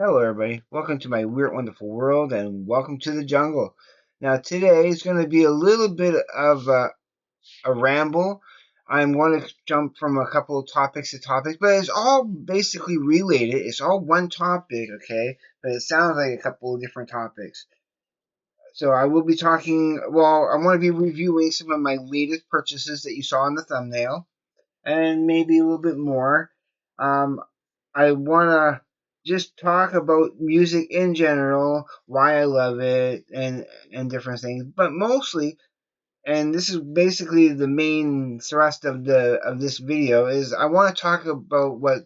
Hello, everybody. Welcome to my weird, wonderful world, and welcome to the jungle. Now, today is going to be a little bit of a ramble. I'm going to jump from a couple of topics to topics, but it's all basically related. It's all one topic, okay? But it sounds like a couple of different topics. So I will be talking. Well, I want to be reviewing some of my latest purchases that you saw in the thumbnail, and maybe a little bit more. Um, I want to just talk about music in general, why I love it, and different things. But mostly, and this is basically the main thrust of this video, is I want to talk about what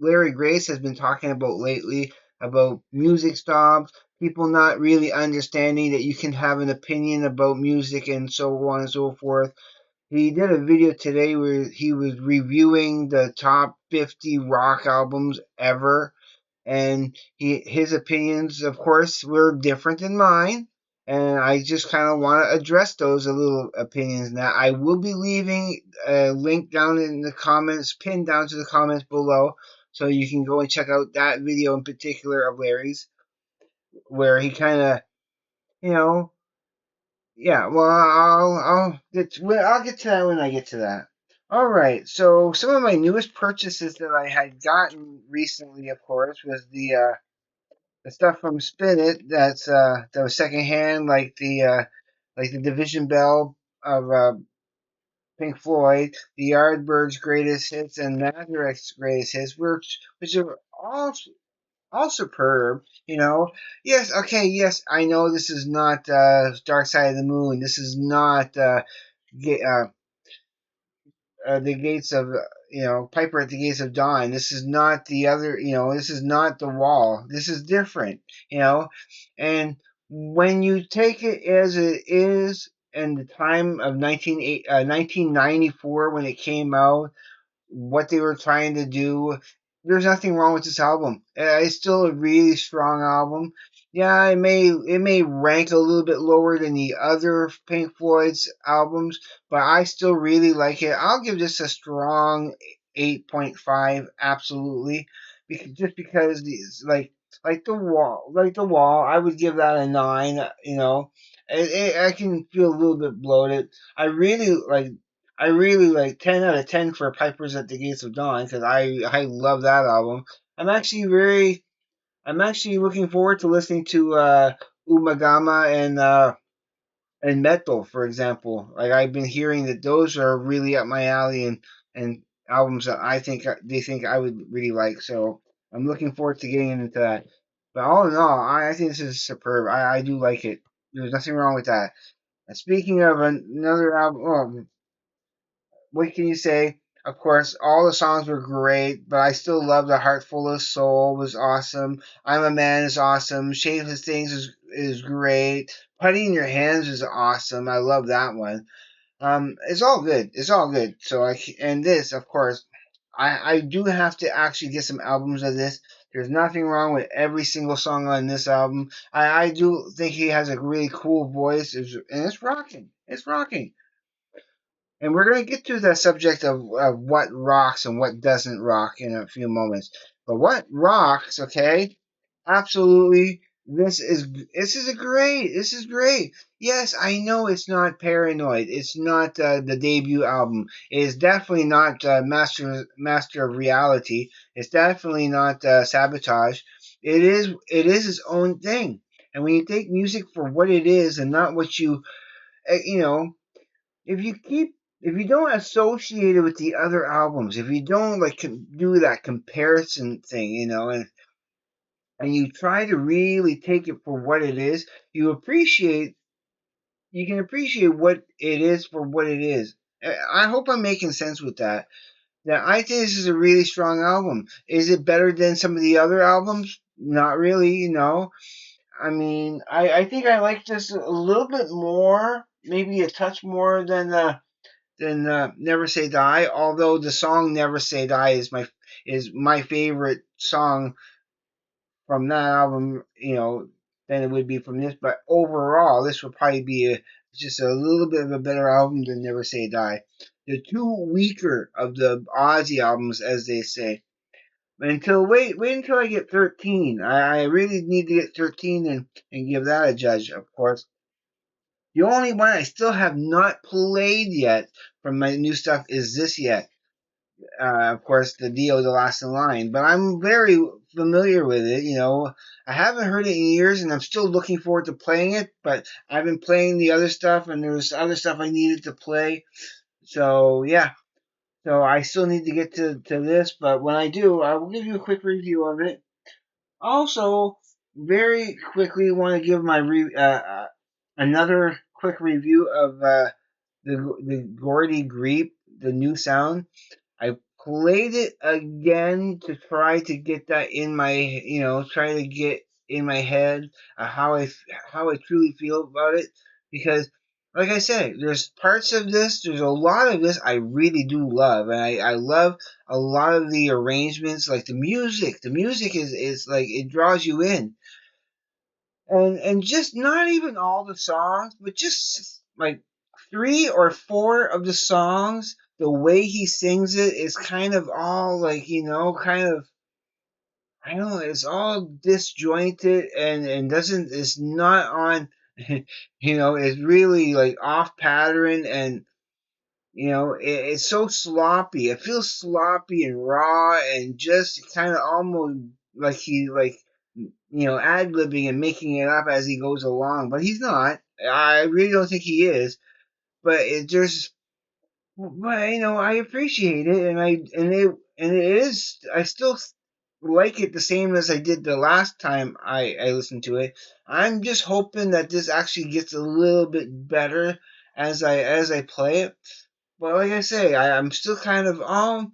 Larry Grace has been talking about lately about music snobs, people not really understanding that you can have an opinion about music and so on and so forth. He did a video today where he was reviewing the top 50 rock albums ever, and his opinions, of course, were different than mine. And I just kind of want to address those a little opinions now. I will be leaving a link down in the comments, pinned down to the comments below, so you can go and check out that video in particular of Larry's, where he kind of, you know, yeah, well, I'll get to that when I get to that. All right, so some of my newest purchases that I had gotten recently, of course, was the stuff from Spin It that was secondhand, like the Division Bell of Pink Floyd, the Yardbirds' greatest hits, and Nazareth's greatest hits, which are all superb. Yes, okay, yes, I know this is not Dark Side of the Moon. This is not the gates of Piper at the Gates of Dawn. This is not the other. This is not the Wall. This is different. And when you take it as it is in the time of 1994 when it came out, what they were trying to do. There's nothing wrong with this album. It's still a really strong album. Yeah, it may rank a little bit lower than the other Pink Floyd's albums, but I still really like it. I'll give this a strong 8.5, absolutely, just because these like the wall, I would give that a 9. I can feel a little bit bloated. I really like I really like 10 out of 10 for Pipers at the Gates of Dawn because I love that album. I'm actually very I'm actually looking forward to listening to Umagama and Metal, for example. Like I've been hearing that those are really up my alley and albums that I think they think I would really like. So I'm looking forward to getting into that. But all in all, I think this is superb. I do like it. There's nothing wrong with that. And speaking of another album, what can you say? Of course, all the songs were great, but I still love The Heart Full of Soul was awesome. I'm a Man is awesome. Shapeless Things is great. Putty in Your Hands is awesome. I love that one. It's all good. It's all good. And this, of course, I do have to actually get some albums of this. There's nothing wrong with every single song on this album. I do think he has a really cool voice, and it's rocking. It's rocking. And we're going to get to the subject of what rocks and what doesn't rock in a few moments. But what rocks, okay? Absolutely. This is great. Yes, I know it's not Paranoid. It's not the debut album. It is definitely not Master of Reality. It's definitely not Sabotage. It is its own thing. And when you take music for what it is and not what you know, if you keep if you don't associate it with the other albums, if you don't do that comparison thing, and you try to really take it for what it is, you can appreciate what it is for what it is. I hope I'm making sense with that. Now, I think this is a really strong album. Is it better than some of the other albums? Not really. I mean, I think I like this a little bit more, maybe a touch more than Never Say Die. Although the song Never Say Die is my favorite song from that album, than it would be from this. But overall, this would probably be just a little bit of a better album than Never Say Die. The two weaker of the Ozzy albums, as they say. Wait until I get 13. I really need to get 13 and give that a judge, of course. The only one I still have not played yet from my new stuff is this yet. Of course, the Dio, the Last in Line. But I'm very familiar with it. I haven't heard it in years, and I'm still looking forward to playing it. But I've been playing the other stuff, and there's other stuff I needed to play. So yeah, so I still need to get to this. But when I do, I will give you a quick review of it. Also, very quickly, want to give my another quick review of the Gordy Greep, the new sound. I played it again to try to get that in my, try to get in my head how I truly feel about it. Because, like I said, there's parts of this, there's a lot of this I really do love, and I love a lot of the arrangements, like the music. The music is like it draws you in, and just not even all the songs, but just like three or four of the songs, the way he sings it is kind of all like kind of I don't know, it's all disjointed and doesn't it's not on it's really like off pattern and it's so sloppy. It feels sloppy and raw and just kind of almost like he like ad libbing and making it up as he goes along. But he's not. I really don't think he is. But it just, but I appreciate it, and it is. I still like it the same as I did the last time I listened to it. I'm just hoping that this actually gets a little bit better as I play it. But like I say, I'm still kind of I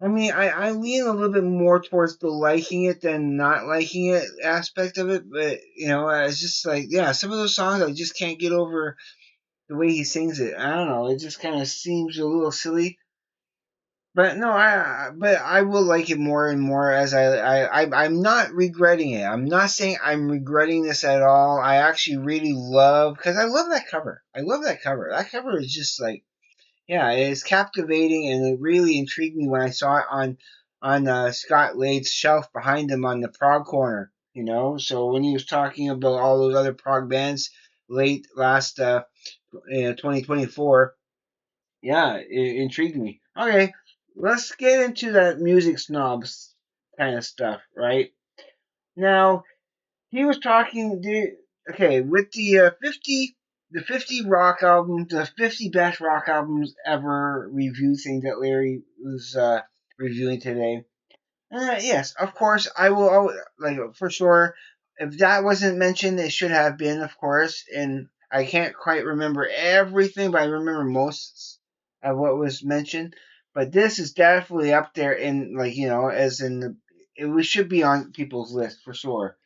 mean, I lean a little bit more towards the liking it than not liking it aspect of it, but it's just like some of those songs I just can't get over the way he sings it. I don't know, it just kind of seems a little silly. But no, but I will like it more and more as I'm not regretting it. I'm not saying I'm regretting this at all. I actually really love because I love that cover. I love that cover. That cover is just like yeah, it's captivating, and it really intrigued me when I saw it on Scott Lade's shelf behind him on the prog corner. So when he was talking about all those other prog bands late last 2024, yeah, it intrigued me. Okay, let's get into that music snobs kind of stuff, right? Now, he was talking okay with the 50 rock albums, the 50 best rock albums ever review thing that Larry was reviewing today. Yes, of course I will like for sure. If that wasn't mentioned, it should have been, of course. And I can't quite remember everything, but I remember most of what was mentioned. But this is definitely up there in like as in it should be on people's list for sure.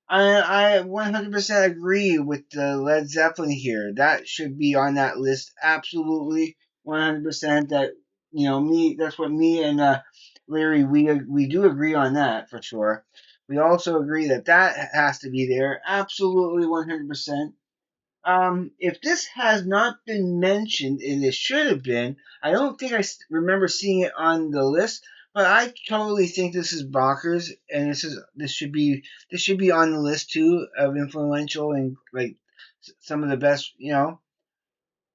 I 100% agree with the Led Zeppelin here. That should be on that list. Absolutely, 100%. That's what me and Larry, we do agree on that for sure. We also agree that that has to be there. Absolutely, 100%. If this has not been mentioned, and it should have been, I don't think remember seeing it on the list, but I totally think this is bonkers, and this should be on the list too of influential and like some of the best, Yeah,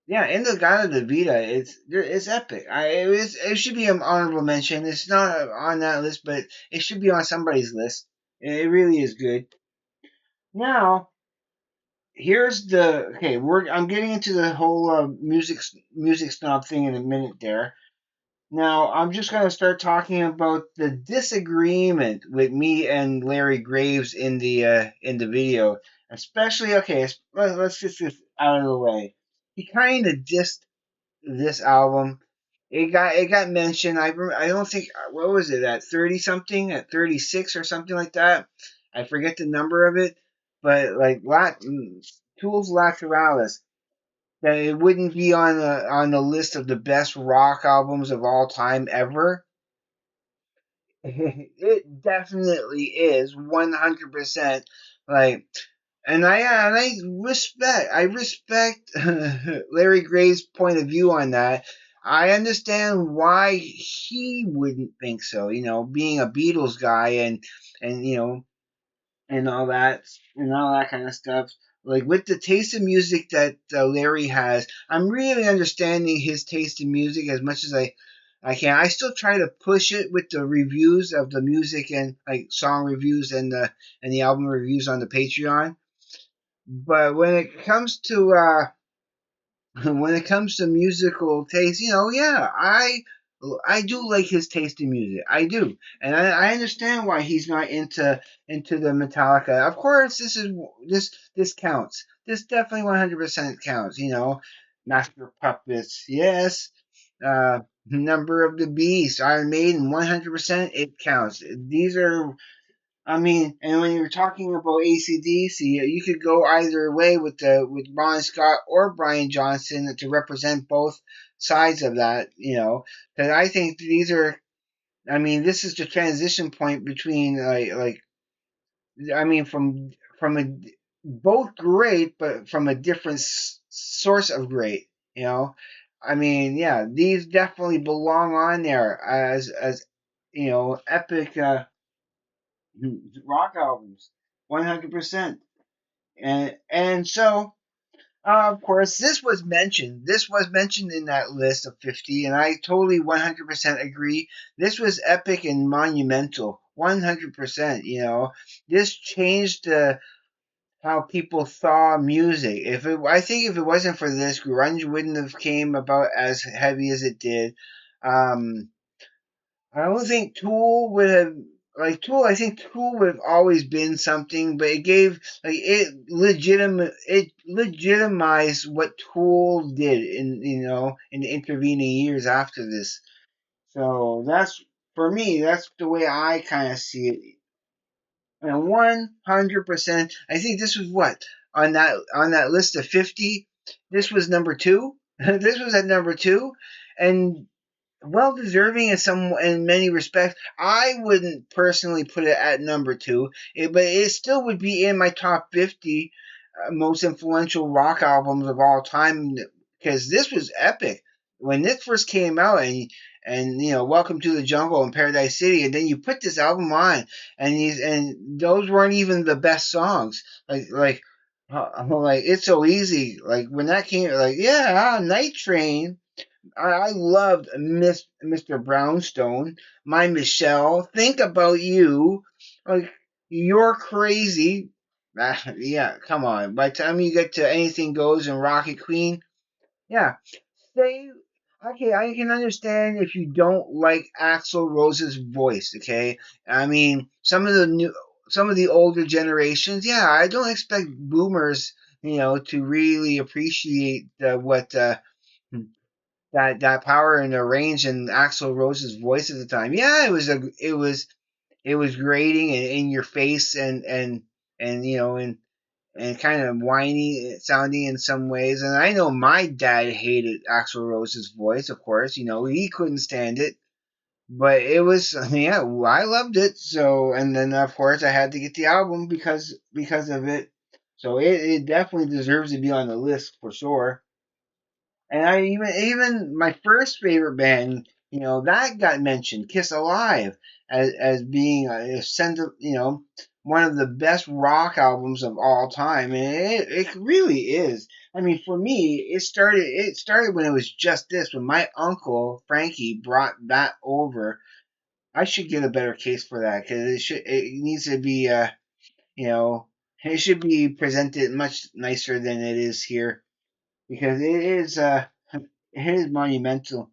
in the God of the Vita, it's epic. It should be an honorable mention. It's not on that list, but it should be on somebody's list. It really is good. Now, here's the okay. I'm getting into the whole music snob thing in a minute there. Now I'm just gonna start talking about the disagreement with me and Larry Graves in the video, especially okay. Let's just get this out of the way. He kind of dissed this album. It got mentioned. I don't think what was it at 30 something at 36 or something like that. I forget the number of it, but like Tools Lateralis that it wouldn't be on the list of the best rock albums of all time ever. It definitely is 100% like and I respect Larry Gray's point of view on that. I understand why he wouldn't think so. Being a Beatles guy and and all that kind of stuff. Like with the taste of music that Larry has, I'm really understanding his taste in music as much as I can. I still try to push it with the reviews of the music and like song reviews and the album reviews on the Patreon. But when it comes to when it comes to musical taste, yeah, I do like his taste in music. I do, and I understand why he's not into the Metallica. Of course, this counts. This definitely 100% counts. Master of Puppets, yes. Number of the Beast, Iron Maiden, 100%. It counts. These are and when you're talking about ACDC, you could go either way with Ron Scott or Brian Johnson to represent both sides of that. Because I think these are. This is the transition point between from a both great, but from a different source of great. You know, yeah, these definitely belong on there as epic. Rock albums, 100%. And so, of course, this was mentioned. This was mentioned in that list of 50, and I totally 100% agree. This was epic and monumental, 100%. This changed how people saw music. I think if it wasn't for this, grunge wouldn't have came about as heavy as it did. Um, I don't think Tool would have Tool. I think Tool would have always been something, but it legitimized what Tool did in the intervening years after this. So that's for me. That's the way I kind of see it. And 100%. I think this was what on that list of 50. This was number two. This was at number two, and well deserving in many respects. I wouldn't personally put it at number two, but it still would be in my top 50 most influential rock albums of all time because this was epic when this first came out and Welcome to the Jungle and Paradise City, and then you put this album on and those weren't even the best songs like It's So Easy, like when that came, like yeah, Night Train. I loved Mr. Brownstone, My Michelle, Think About You, like You're Crazy. Yeah, come on. By the time you get to Anything Goes and Rocket Queen, yeah, say okay. I can understand if you don't like Axl Rose's voice. Okay, some of the older generations. Yeah, I don't expect boomers, to really appreciate what. That power and the range in Axl Rose's voice at the time. Yeah, it was grating and in your face and and kind of whiny sounding in some ways. And I know my dad hated Axl Rose's voice, of course. He couldn't stand it. But it was yeah, I loved it. So and then of course I had to get the album because of it. So it definitely deserves to be on the list for sure. And I even my first favorite band, that got mentioned, Kiss Alive, as being one of the best rock albums of all time, and it really is. For me, it started when it was just this when my uncle Frankie brought that over. I should get a better case for that because it needs to be you know it should be presented much nicer than it is here because it is monumental,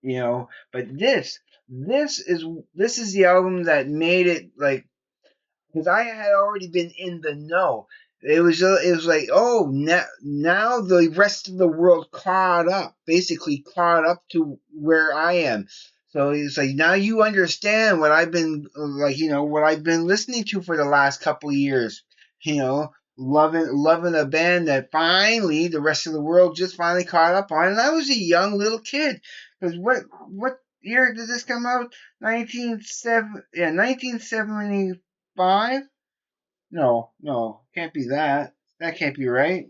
But this is the album that made it like because I had already been in the know. It was like oh now the rest of the world caught up, basically caught up to where I am. So it's like now you understand what I've been what I've been listening to for the last couple of years. Loving a band that finally the rest of the world just finally caught up on. And I was a young little kid because what year did this come out? 1975. No, no, can't be that. That can't be right.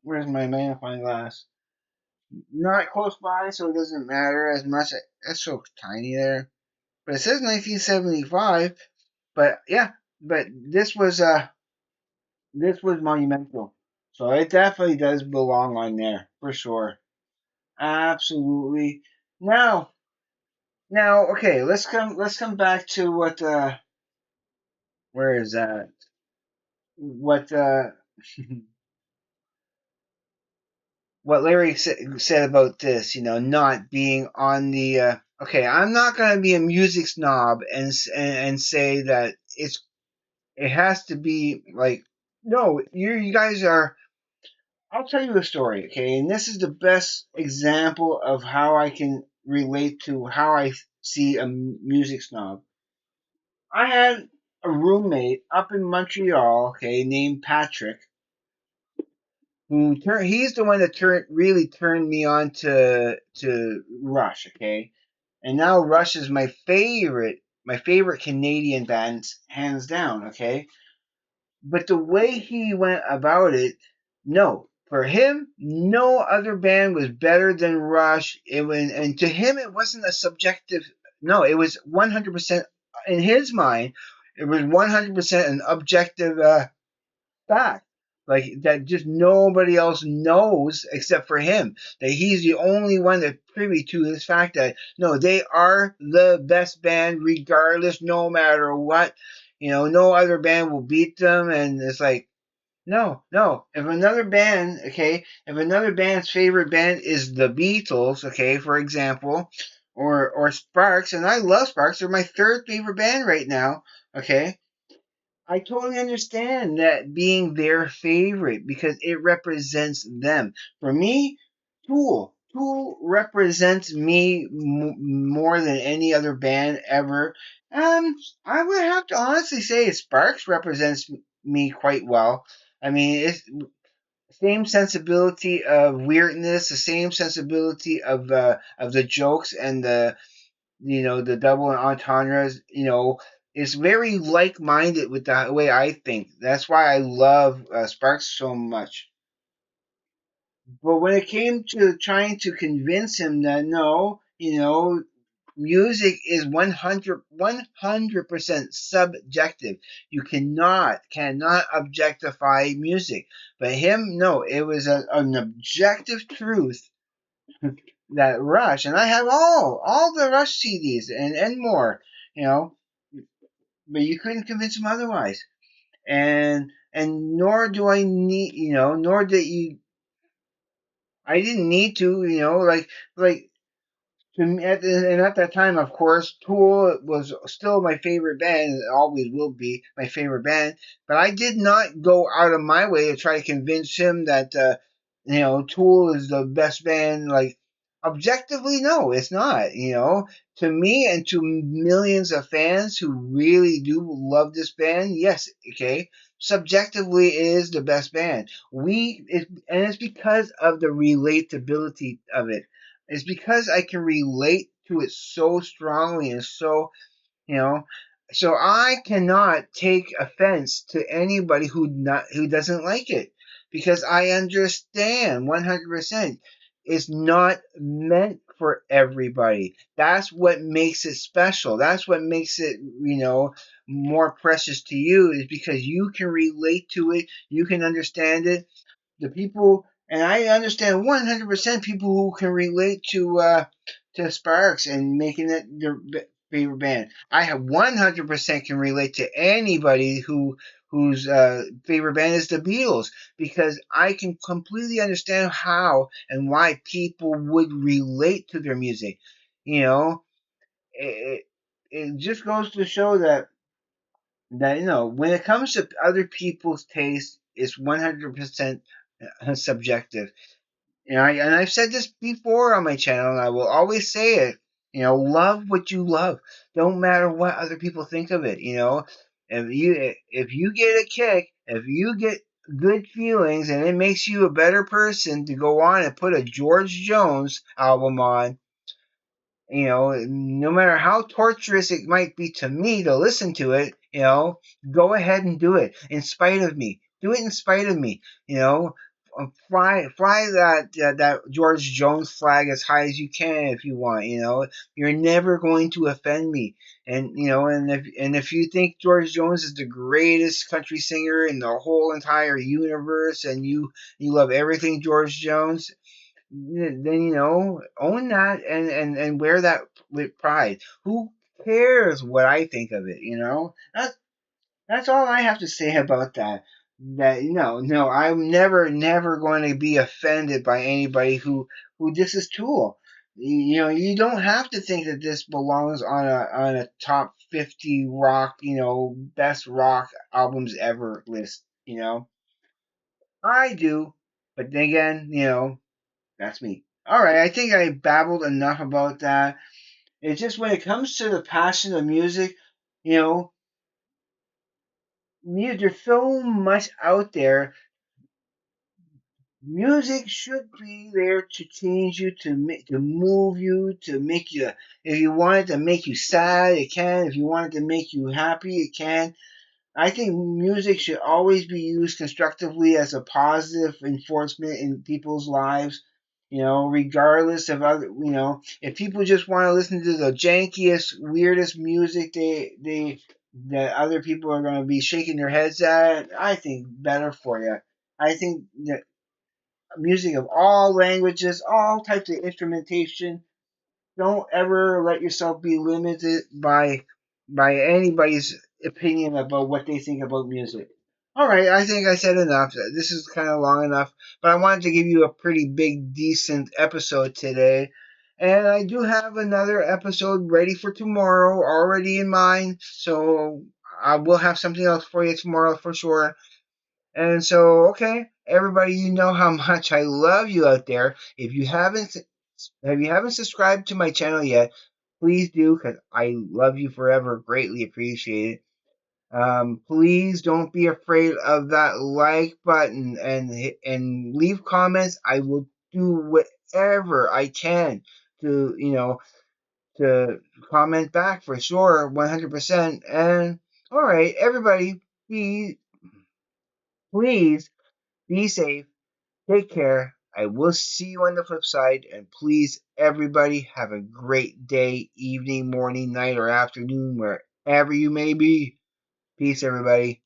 Where's my magnifying glass? not close by, so it doesn't matter as much. That's so tiny there. But it says 1975. But yeah, but this was monumental. So it definitely does belong on there for sure. Absolutely. Now, okay, let's come back to what where is that? What what Larry said about this, not being on the okay, I'm not going to be a music snob and say that it has to be like no, you guys are. I'll tell you a story, okay? And this is the best example of how I can relate to how I see a music snob. I had a roommate up in Montreal, okay, named Patrick, he's the one that really turned me on to Rush, okay? And now Rush is my favorite Canadian band, hands down, okay? But the way he went about it, no. For him, no other band was better than Rush. And to him, it wasn't a subjective. No, it was 100% in his mind. It was 100% an objective fact. Like that, just nobody else knows except for him. That he's the only one that's privy to this fact that no, they are the best band regardless, no matter what. No other band will beat them, and it's like no, no. If another band's favorite band is the Beatles, okay, for example, or Sparks, and I love Sparks, they're my third favorite band right now, okay. I totally understand that being their favorite because it represents them. For me, Tool represents me more than any other band ever. I would have to honestly say Sparks represents me quite well. I mean, it's same sensibility of weirdness, the same sensibility of the jokes and the double entendres, is very like-minded with the way I think. That's why I love Sparks so much. But when it came to trying to convince him that no, music is 100% subjective. You cannot objectify music. But him, no, it was an objective truth that Rush, and I have all the Rush CDs and more, you know, but you couldn't convince him otherwise. And nor do I need, nor that you, I didn't need to, like to me, and at that time, of course, Tool was still my favorite band, and it always will be my favorite band. But I did not go out of my way to try to convince him that, Tool is the best band. Like, objectively, no, it's not. To me and to millions of fans who really do love this band, yes, okay. Subjectively, it is the best band. And it's because of the relatability of it. It's because I can relate to it so strongly and you know, so I cannot take offense to anybody who doesn't like it because I understand 100%. It's not meant for everybody. That's what makes it special. That's what makes it, more precious to you is because you can relate to it, you can understand it, the people, and I understand 100% people who can relate to Sparks and making it their favorite band. I have 100% can relate to anybody whose favorite band is the Beatles because I can completely understand how and why people would relate to their music. You know, it, it just goes to show that when it comes to other people's taste, it's 100% subjective. I've said this before on my channel, and I will always say it. Love what you love. Don't matter what other people think of it. If you get a kick, if you get good feelings, and it makes you a better person to go on and put a George Jones album on, no matter how torturous it might be to me to listen to it, go ahead and do it in spite of me. Do it in spite of me. fly that George Jones flag as high as you can if you want. You're never going to offend me. And if you think George Jones is the greatest country singer in the whole entire universe, and you love everything George Jones, then own that, and wear that with pride. Who cares what I think of it? That's all I have to say about that. That no, I'm never going to be offended by anybody who this is Tool. You don't have to think that this belongs on a top 50 rock, best rock albums ever list. I do, but then again, that's me. All right, I think I babbled enough about that. It's just when it comes to the passion of music, you know, there's so much out there. Music should be there to change you, to move you, to make you. If you want it to make you sad, it can. If you want it to make you happy, it can. I think music should always be used constructively as a positive enforcement in people's lives. Regardless of other. If people just want to listen to the jankiest, weirdest music, that other people are going to be shaking their heads at, I think better for you. I think that music of all languages, all types of instrumentation. Don't ever let yourself be limited by anybody's opinion about what they think about music. All right, I think I said enough. This is kind of long enough, but I wanted to give you a pretty big, decent episode today. And I do have another episode ready for tomorrow already in mind, so I will have something else for you tomorrow for sure. And so, okay, everybody, you know how much I love you out there. If you haven't subscribed to my channel yet, please do, because I love you forever. Greatly appreciate it. Please don't be afraid of that like button, and leave comments. I will do whatever I can to to comment back for sure, 100%. And all right, everybody, be please be safe. Take care. I will see you on the flip side. And please, everybody, have a great day, evening, morning, night, or afternoon, wherever you may be. Peace, everybody.